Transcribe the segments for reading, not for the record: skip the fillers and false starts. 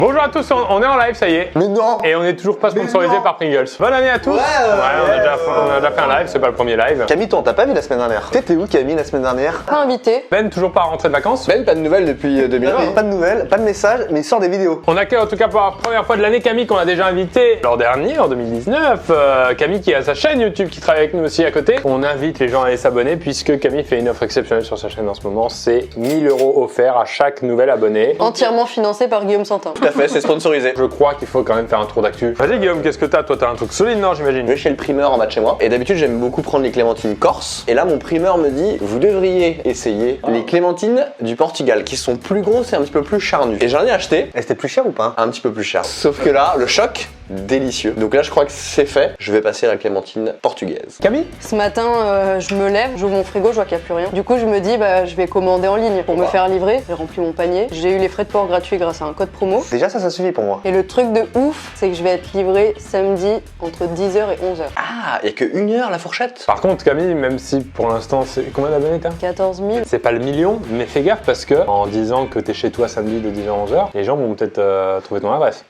Bonjour à tous, on est en live, ça y est. Mais non. Et on est toujours pas sponsorisé par Pringles. Bonne année à tous. Ouais, on a déjà fait un live, c'est pas le premier live. Camille, toi, on t'a pas vu la semaine dernière. T'étais où, Camille, la semaine dernière? Pas invité. Ben, toujours pas rentré de vacances. Ben, pas de nouvelles depuis 2020. Pas de nouvelles, pas de messages, mais il sort des vidéos. On accueille en tout cas pour la première fois de l'année Camille qu'on a déjà invité l'an dernier, en 2019. Camille qui a sa chaîne YouTube qui travaille avec nous aussi à côté. On invite les gens à aller s'abonner puisque Camille fait une offre exceptionnelle sur sa chaîne en ce moment. C'est 1000 € offerts à chaque nouvel abonné. Entièrement financé par Guillaume Santin. Tout à fait, c'est sponsorisé. Je crois qu'il faut quand même faire un tour d'actu. Vas-y Guillaume, qu'est-ce que t'as? Toi t'as un truc solide, non, j'imagine? Je vais chez le primeur en bas de chez moi et d'habitude j'aime beaucoup prendre les clémentines corse. Et là mon primeur me dit vous devriez essayer les clémentines du Portugal qui sont plus grosses et un petit peu plus charnues. Et j'en ai acheté. Et c'était plus cher ou pas? Un petit peu plus cher. Sauf que là, le choc, délicieux. Donc là je crois que c'est fait. Je vais passer à la clémentine portugaise. Camille? Ce matin, je me lève, j'ouvre mon frigo, je vois qu'il n'y a plus rien. Du coup, je me dis, je vais commander en ligne pour me faire livrer. J'ai rempli mon panier. J'ai eu les frais de port gratuits grâce à un code promo. Déjà, ça suffit pour moi. Et le truc de ouf, c'est que je vais être livré samedi entre 10h et 11h. Ah, il y a que 1 heure la fourchette. Par contre Camille, même si pour l'instant c'est... Combien d'abonnés t'as? 14 000. C'est pas le million, mais fais gaffe parce que en disant que t'es chez toi samedi de 10h à 11h, les gens vont peut-être trouver ton adresse.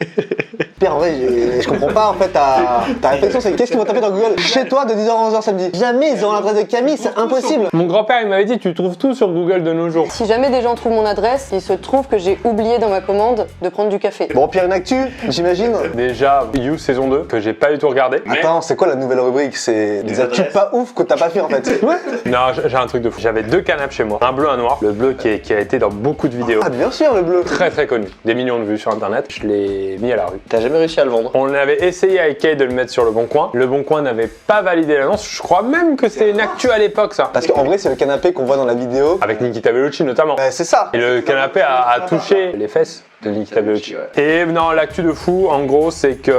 Pire, en vrai, je comprends pas en fait ta réflexion, c'est qu'est-ce qu'ils vont taper dans Google? Chez toi de 10h à 11h samedi. Jamais ils auront l'adresse de Camille, c'est impossible. Mon grand-père il m'avait dit tu trouves tout sur Google de nos jours. Si jamais des gens trouvent mon adresse, il se trouve que j'ai oublié dans ma commande de prendre du café. Bon, pire une actu, j'imagine. Déjà You saison 2 que j'ai pas du tout regardé. Attends, c'est quoi la nouvelle rubrique? C'est des actus pas ouf que t'as pas fait en fait. Ouais. Non, j'ai un truc de fou. J'avais 2 canapes chez moi, un bleu, un noir. Le bleu qui a été dans beaucoup de vidéos. Ah, bien sûr, le bleu. Très très connu, des millions de vues sur internet. Je l'ai mis à la rue. T'as jamais réussi à le vendre. On avait essayé avec Kay de le mettre sur Le Bon Coin. Le Bon Coin n'avait pas validé l'annonce. Je crois même que c'était une actu à l'époque ça. Parce qu'en vrai, c'est le canapé qu'on voit dans la vidéo. Avec Nikita Bellucci notamment. C'est ça. Et le canapé a touché les fesses de Nikita Bellucci. Et non, l'actu de fou, en gros, c'est que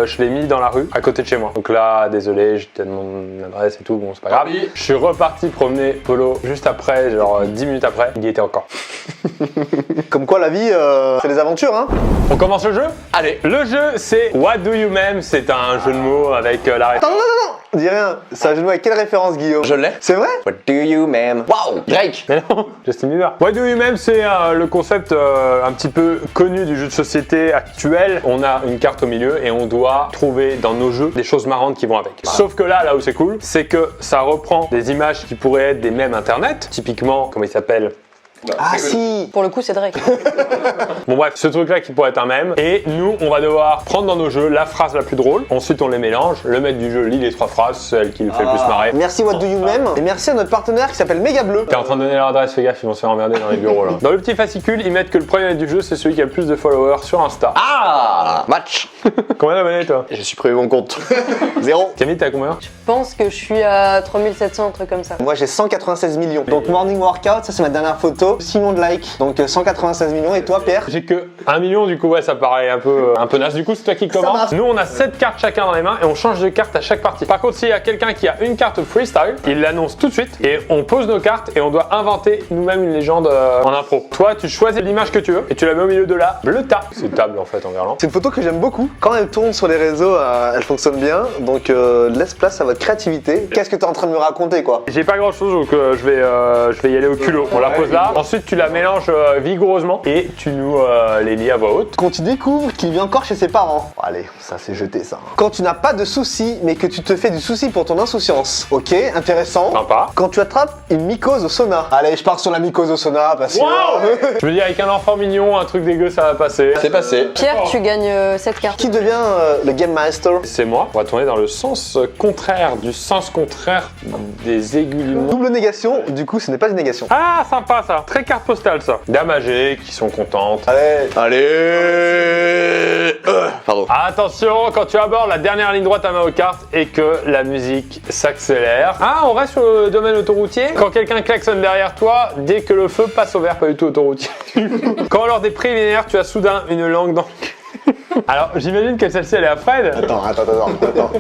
je l'ai mis dans la rue, à côté de chez moi. Donc là, désolé, je te demande mon adresse et tout, bon, c'est pas grave. Je suis reparti promener Polo juste après, genre 10 minutes après, il y était encore. Comme quoi, la vie, c'est des aventures, hein. On commence le jeu? Allez. Le jeu, c'est What Do You Meme? C'est un jeu de mots avec la réponse. Attends, non. Dis rien. C'est un jeu de mots avec quelle référence, Guillaume? Je l'ai. C'est vrai? What do you ma'am? Wow, Drake. Mais non, Justin Bieber. What Do You Meme? C'est le concept un petit peu connu du jeu de société actuel. On a une carte au milieu et on doit trouver dans nos jeux des choses marrantes qui vont avec. Sauf que là où c'est cool, c'est que ça reprend des images qui pourraient être des mèmes internet. Typiquement, comment il s'appelle? Ah si. Pour le coup, c'est Drake. Bon bref, ce truc là qui pourrait être un mème. Et nous, on va devoir prendre dans nos jeux la phrase la plus drôle. Ensuite, on les mélange. Le maître du jeu lit les 3 phrases, celle qui le fait le plus marrer. Merci What Do You Meme. Et merci à notre partenaire qui s'appelle Méga Bleu. T'es en train de donner leur adresse, fais gaffe, ils vont se faire emmerder dans les bureaux là. Dans le petit fascicule, ils mettent que le premier maître du jeu, c'est celui qui a le plus de followers sur Insta. Ah, match. Combien d'abonnés toi? Je suis prévu mon compte. 0. Camille, t'as combien? Je pense que je suis à 3700, un truc comme ça. Moi j'ai 196 millions. Donc morning workout, ça c'est ma dernière photo. 6 millions de likes. Donc 196 millions. Et toi Pierre? J'ai que 1 million, du coup ouais ça paraît un peu naze. Du coup c'est toi qui commence. marche. Nous on a 7 cartes chacun dans les mains et on change de carte à chaque partie. Par contre s'il y a quelqu'un qui a une carte freestyle, il l'annonce tout de suite et on pose nos cartes et on doit inventer nous-mêmes une légende en impro. Toi tu choisis l'image que tu veux et tu la mets au milieu de la bleuta. C'est une table en fait en verlan. C'est une photo que j'aime beaucoup. Quand elle tourne sur les réseaux, elle fonctionne bien. Donc laisse place à votre créativité. Qu'est-ce que tu es en train de me raconter quoi? J'ai pas grand chose donc je vais y aller au culot. On la pose là. Ensuite tu la mélanges vigoureusement et tu nous les lis à voix haute. Quand tu découvres qu'il vit encore chez ses parents. Bon, allez, ça c'est jeté ça. Quand tu n'as pas de soucis mais que tu te fais du souci pour ton insouciance. Ok, intéressant. Sympa. Quand tu attrapes une mycose au sauna. Allez, je pars sur la mycose au sauna parce que... Je me dis avec un enfant mignon, un truc dégueu ça va passer. C'est passé. Pierre, tu gagnes cette carte. Qui devient le Game Master? C'est moi. On va tourner dans le sens contraire, du sens contraire des aiguillements. Double négation, du coup ce n'est pas une négation. Ah, sympa ça. Très carte postale ça. Dames âgées qui sont contentes. Allez. Allez. Pardon. Attention, quand tu abordes la dernière ligne droite à main aux cartes et que la musique s'accélère. Ah, on reste sur le domaine autoroutier. Quand quelqu'un klaxonne derrière toi, dès que le feu passe au vert, pas du tout autoroutier. Quand lors des préliminaires, tu as soudain une langue dans le... Alors, j'imagine que celle-ci, elle est à Fred. Attends.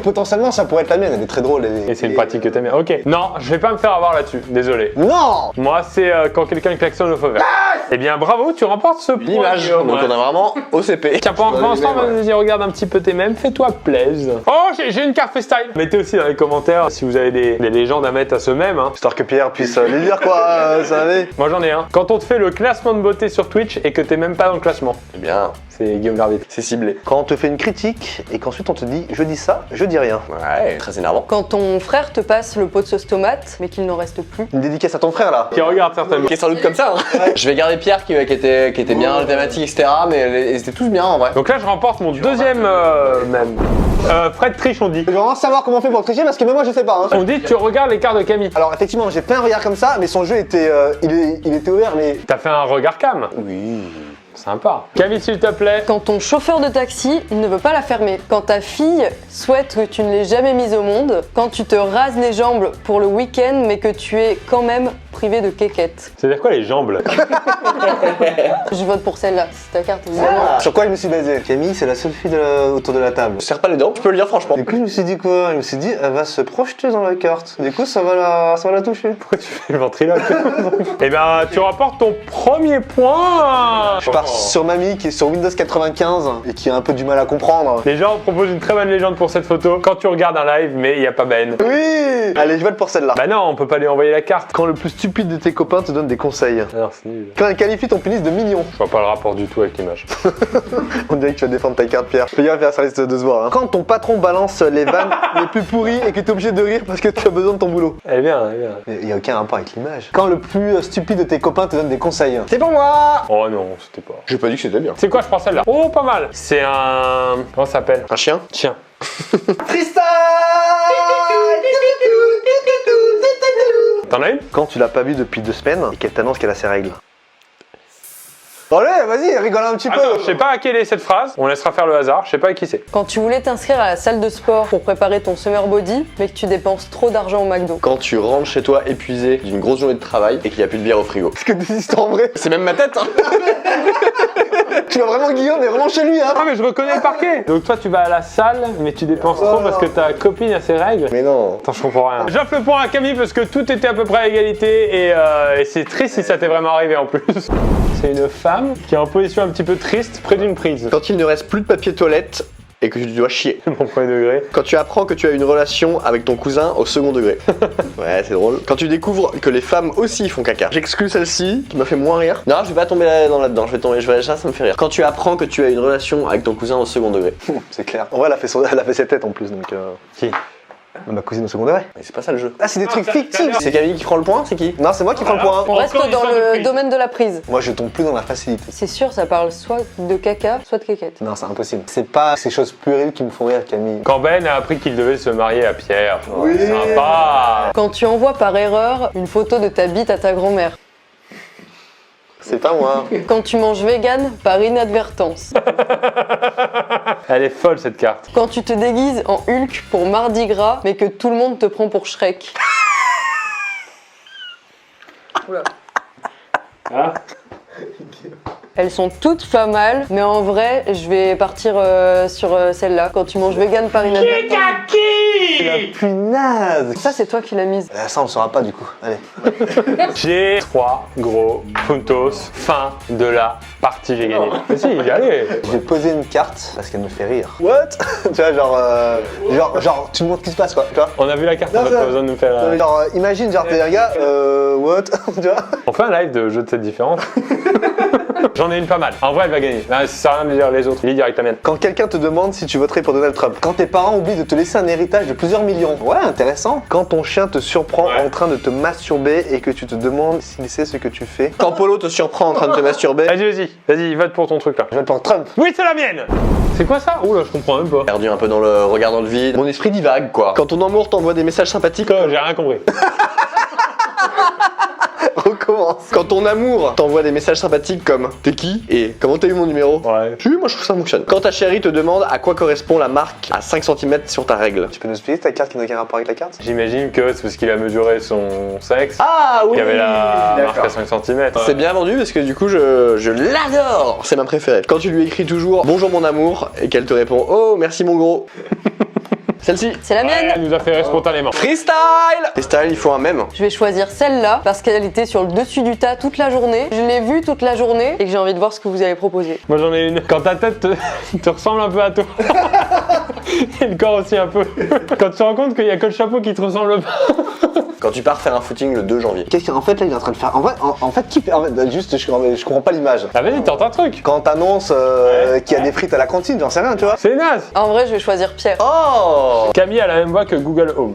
Potentiellement, ça pourrait être la mienne, elle est très drôle. Et c'est une pratique que t'aimes bien. Ok. Non, je vais pas me faire avoir là-dessus. Désolé. Non. Moi, c'est quand quelqu'un klaxonne au feu vert. Eh bien, bravo, tu remportes ce point. Une image. Guillaume, Donc ouais. on a vraiment OCP. Tiens, pendant Dans ce temps, les mêmes, vas-y, regarde un petit peu tes mêmes, fais-toi plaisir. Oh, j'ai une carte freestyle. Mettez aussi dans les commentaires si vous avez des légendes à mettre à ce même. Hein. Histoire que Pierre puisse les lire, quoi, vous savez. Moi, j'en ai un. Quand on te fait le classement de beauté sur Twitch et que t'es même pas dans le classement. Eh bien, C'est Guillaume Garvit. c'est ciblé. Quand on te fait une critique et qu'ensuite on te dit je dis ça, je dis rien. Ouais, très énervant. Quand ton frère te passe le pot de sauce tomate, mais qu'il n'en reste plus. Une dédicace à ton frère là. Qui regarde certainement. Qui est sans doute comme ça. Hein. Je vais garder Pierre qui était bien dans la thématique, etc. Mais ils étaient tous bien en vrai. Donc là, je remporte mon deuxième même. Fred triche, on dit. Je veux vraiment savoir comment on fait pour tricher parce que même moi je sais pas. Hein. On dit tu regardes les cartes de Camille. Alors effectivement j'ai fait un regard comme ça mais son jeu était il était ouvert mais T'as fait un regard cam. Oui. Sympa. Camille, s'il te plaît. Quand ton chauffeur de taxi ne veut pas la fermer. Quand ta fille souhaite que tu ne l'aies jamais mise au monde. Quand tu te rases les jambes pour le week-end, mais que tu es quand même privé de quéquette. C'est-à-dire quoi les jambes là? Je vote pour celle-là, c'est ta carte évidemment. sur quoi je me suis basé? Camille c'est la seule fille autour de la table. Je serre pas les dents, je peux le dire franchement. Du coup je me suis dit quoi? Je me suis dit elle va se projeter dans la carte. Du coup ça va la toucher. Pourquoi tu fais le ventriloque? Eh ben, tu rapportes ton premier point. Je pars sur mamie qui est sur Windows 95 et qui a un peu du mal à comprendre. Les gens proposent une très bonne légende pour cette photo. Quand tu regardes un live, mais il n'y a pas Ben. Oui. Allez je vote pour celle-là. Bah non, on peut pas lui envoyer la carte. Quand le plus stupide de tes copains te donne des conseils. Alors, c'est nul. Quand elle qualifie ton pénis de mignon. Je vois pas le rapport du tout avec l'image. On dirait que tu vas défendre ta carte Pierre. Fais gaffe à ça risque de se voir. Hein. Quand ton patron balance les vannes les plus pourries et que t'es obligé de rire parce que tu as besoin de ton boulot. Elle est bien, elle est bien. Il y a aucun rapport avec l'image. Quand le plus stupide de tes copains te donne des conseils. C'est pour moi. Oh non, c'était pas. J'ai pas dit que c'était bien. C'est quoi, je prends celle-là? Oh, pas mal. C'est un. Comment ça s'appelle? Un chien. Tiens. Tristan. T'en as une? Quand tu l'as pas vu depuis 2 semaines et qu'elle t'annonce qu'elle a ses règles. Allez, vas-y, rigole un petit peu. Attends, je sais pas à quelle est cette phrase. On laissera faire le hasard. Je sais pas à qui c'est. Quand tu voulais t'inscrire à la salle de sport pour préparer ton summer body, mais que tu dépenses trop d'argent au McDo. Quand tu rentres chez toi épuisé d'une grosse journée de travail et qu'il y a plus de bière au frigo. Parce que des histoires vraies. C'est même ma tête. Hein. Tu vas vraiment Guillaume est vraiment chez lui hein. Ah, mais je reconnais le parquet. Donc toi, tu vas à la salle, mais tu dépenses trop parce que ta copine a ses règles. Mais non. Attends, je comprends rien. J'offre le point à Camille parce que tout était à peu près à égalité et c'est triste si ça t'est vraiment arrivé en plus. C'est une femme qui est en position un petit peu triste près d'une prise. Quand il ne reste plus de papier toilette et que tu dois chier. Mon premier degré. Quand tu apprends que tu as une relation avec ton cousin au second degré. Ouais, c'est drôle. Quand tu découvres que les femmes aussi font caca. J'exclus celle-ci, qui m'a fait moins rire. Non, je vais pas tomber là-dedans, ça me fait rire. Quand tu apprends que tu as une relation avec ton cousin au second degré. C'est clair. En vrai, elle a fait ses têtes en plus donc. Qui? Ma cousine au secondaire. Mais c'est pas ça le jeu. Ah, c'est des trucs fictifs. C'est Camille qui prend le point, c'est qui? Non, c'est moi qui prends le point. On reste Encore une dans histoire de le prise. domaine de la prise. Moi, je tombe plus dans la facilité. C'est sûr, ça parle soit de caca, soit de quéquette. Non, c'est impossible. C'est pas ces choses puériles qui me font rire, Camille. Quand Ben a appris qu'il devait se marier à Pierre. Oui. Sympa. Quand tu envoies par erreur une photo de ta bite à ta grand-mère. C'est pas moi. Quand tu manges vegan par inadvertance. Elle est folle cette carte. Quand tu te déguises en Hulk pour Mardi Gras, mais que tout le monde te prend pour Shrek. Oula. Ah. Elles sont toutes pas mal, mais en vrai, je vais partir sur celle-là. Quand tu manges vegan par inadvertance. La plus naze. Ça, c'est toi qui l'as mise. Ça, on le saura pas du coup. Allez. J'ai 3 gros puntos. Fin de la partie, j'ai gagné. Mais si, allez. Je vais poser une carte parce qu'elle me fait rire. What? Tu vois, genre, tu me montres ce qui se passe quoi. Tu vois? On a vu la carte, Non, on a ça- pas besoin de nous faire. Genre, imagine, genre, t'es un gars, what? Tu vois? On fait un live de jeux de cette différence. J'en ai une pas mal. En vrai, elle va gagner. Ça sert à rien de dire les autres. Lis direct la mienne. Quand quelqu'un te demande si tu voterais pour Donald Trump. Quand tes parents oublient de te laisser un héritage de plusieurs millions. Ouais, intéressant. Quand ton chien te surprend Ouais. en train de te masturber et que tu te demandes s'il sait ce que tu fais. Quand Polo te surprend en train de te masturber. Vas-y, vote pour ton truc là. Je vote pour Trump. Oui, c'est la mienne. C'est quoi ça? Oula, je comprends même pas. Perdu un peu dans le regard dans le vide. Mon esprit divague quoi. Quand ton amour t'envoie des messages sympathiques. J'ai rien compris. Recommence. Quand ton amour t'envoie des messages sympathiques comme t'es qui et comment t'as eu mon numéro. Ouais. Si, moi je trouve que ça fonctionne. Quand ta chérie te demande à quoi correspond la marque à 5 cm sur ta règle. Tu peux nous expliquer ta carte qui n'a aucun rapport avec la carte? J'imagine que c'est parce qu'il a mesuré son sexe. Ah oui. Il y avait la marque D'accord. à 5 cm. C'est bien vendu parce que du coup je l'adore. C'est ma préférée. Quand tu lui écris toujours bonjour mon amour et qu'elle te répond oh merci mon gros. Celle-ci. C'est la mienne. Elle nous a fait rire spontanément. Freestyle. Freestyle, il faut un mème. Je vais choisir celle-là parce qu'elle était sur le dessus du tas toute la journée. Je l'ai vue toute la journée et que j'ai envie de voir ce que vous allez proposer. Moi j'en ai une. Quand ta tête te ressemble un peu à toi. Et le corps aussi un peu. Quand tu te rends compte qu'il y a que le chapeau qui te ressemble pas. Quand tu pars faire un footing le 2 janvier. Qu'est-ce qu'en fait là il est en train de faire? En fait, juste je comprends pas l'image. Ah vas-y, tente un truc. Quand t'annonces qu'il y a des frites à la cantine, j'en sais rien, tu vois. C'est naze. En vrai, je vais choisir Pierre. Oh. Camille a la même voix que Google Home.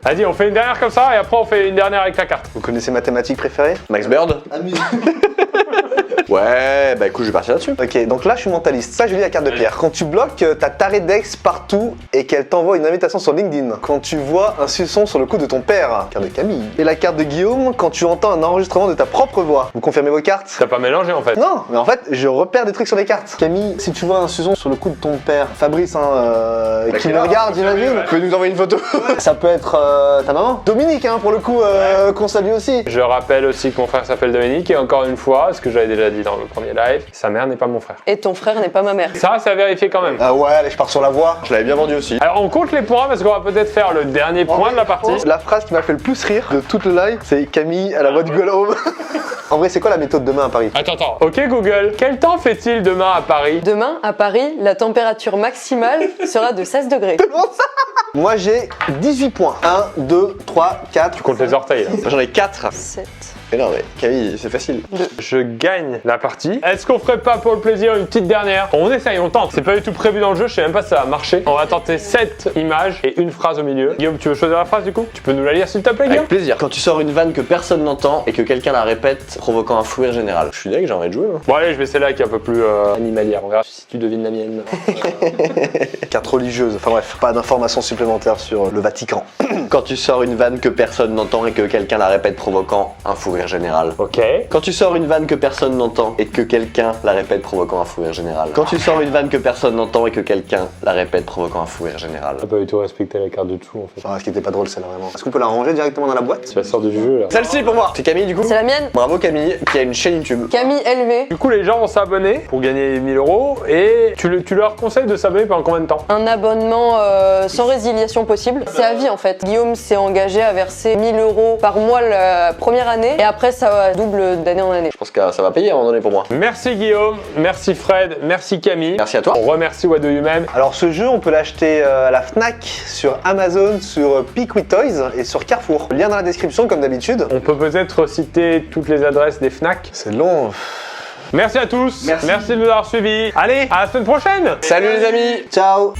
Vas-y, on fait une dernière comme ça et après on fait une dernière avec la carte. Vous connaissez ma thématique préférée? Max Bird. Ami. Ouais, bah écoute, je vais partir là-dessus. Ok, donc là je suis mentaliste. Ça, je lis la carte de Pierre. Quand tu bloques ta tarée d'ex partout et qu'elle t'envoie une invitation sur LinkedIn. Quand tu vois un suçon sur le cou de ton père. Carte de Camille. Et la carte de Guillaume quand tu entends un enregistrement de ta propre voix. Vous confirmez vos cartes? T'as pas mélangé en fait. Non, mais en fait, je repère des trucs sur les cartes. Camille, si tu vois un suçon sur le cou de ton père, Fabrice, qui me regarde, j'imagine. Tu peux nous envoyer une photo? Ça peut être ta maman. Dominique, hein, pour le coup, qu'on salue aussi. Je rappelle aussi que mon frère s'appelle Dominique et encore une fois, ce que j'avais déjà dit dans le premier live, sa mère n'est pas mon frère. Et ton frère n'est pas ma mère. Ça, c'est à vérifier quand même. Ah ouais, allez, je pars sur la voix. Je l'avais bien vendu aussi. Alors on compte les points parce qu'on va peut-être faire le dernier point de la partie. La phrase qui m'a fait le plus rire de toute le live, c'est Camille à la voix du Google Home. En vrai, c'est quoi la méthode demain à Paris? Attends. Ok Google, quel temps fait-il demain à Paris? Demain, à Paris, la température maximale sera de 16 degrés. Moi, j'ai 18 points. 1, 2, 3, 4. Tu comptes les orteils là. Moi, j'en ai 4. 7. Mais non, mais Camille, c'est facile. Je gagne la partie. Est-ce qu'on ferait pas pour le plaisir une petite dernière? On essaye, on tente. C'est pas du tout prévu dans le jeu, je sais même pas si ça va marcher. On va tenter 7 images et une phrase au milieu. Guillaume, tu veux choisir la phrase du coup? Tu peux nous la lire s'il te plaît, Guillaume? Avec plaisir. Quand tu sors une vanne que personne n'entend et que quelqu'un la répète, provoquant un fou rire général. Je suis dingue, j'ai envie de jouer. Hein. Bon allez, je vais celle-là qui est un peu plus animalière. On verra si tu devines la mienne. Carte religieuse. Enfin bref, pas d'informations supplémentaires sur le Vatican. Quand tu sors une vanne que personne n'entend et que quelqu'un la répète, provoquant un fou rire général. Ok. Quand tu sors une vanne que personne n'entend et que quelqu'un la répète provoquant un fou rire général. Quand tu sors une vanne que personne n'entend et que quelqu'un la répète provoquant un fou rire général. T'as pas du tout respecté la carte de dessous en fait. Ah, ce qui était pas drôle, celle-là, vraiment. Est-ce qu'on peut la ranger directement dans la boîte? Tu la sors du jeu là. Celle-ci pour moi. C'est Camille du coup. C'est la mienne. Bravo Camille qui a une chaîne YouTube. Camille LV. Du coup, les gens vont s'abonner pour gagner 1000 € et tu leur conseilles de s'abonner pendant combien de temps? Un abonnement sans résiliation possible. C'est à vie en fait. Guillaume s'est engagé à verser 1000 € par mois la première année et après ça double d'année en année. Je pense que ça va payer à un moment donné pour moi. Merci Guillaume, merci Fred, merci Camille. Merci à toi. On remercie What Do You Même. Alors, ce jeu, on peut l'acheter à la Fnac, sur Amazon, sur Pick with Toys et sur Carrefour. Lien dans la description, comme d'habitude. On peut peut-être citer toutes les adresses des Fnac. C'est long. Merci à tous, Merci. merci de nous avoir suivis. Allez, à la semaine prochaine. Salut les amis. Ciao.